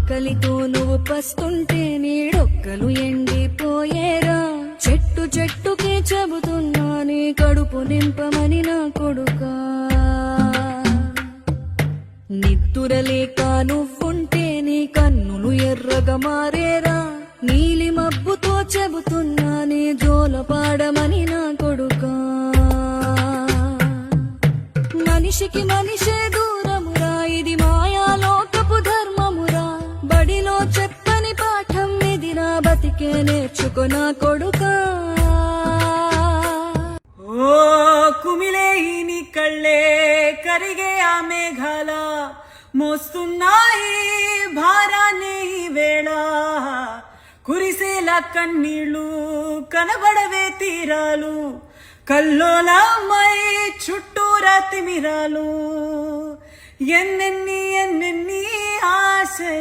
ఆకలితో నువ్వు పస్తుంటే నీడొక్కలు ఎండిపోయేరా. చెట్టు చెట్టుకే చెబుతున్నా నీ కడుపు నింపమని నా కొడుకా. నిద్దురలేక నువ్వుంటే నీ కన్నులు ఎర్రగా మారేరా. నీలి మబ్బుతో చెబుతున్నా నీ జోలపాడమని నా కొడుకా. మనిషికి మనిషే దూరమురా, ఇది మాయాలోకపు ధర్మమురా. బడిలో చెప్పని పాఠం ఇదిరా, బతికే నేర్చుకున్నా కొడుకా. ఓ కుమిలే నీ కళ్ళే కరిగే ఆ మేఘాల మోస్తున్నాయి భారాన్ని వేళ. కురిసేలా కన్నీళ్ళు కనబడవే తీరాలు, కల్లోలమై చుట్టూరా తిమిరాలు. ఎన్నెన్ని ఆశలు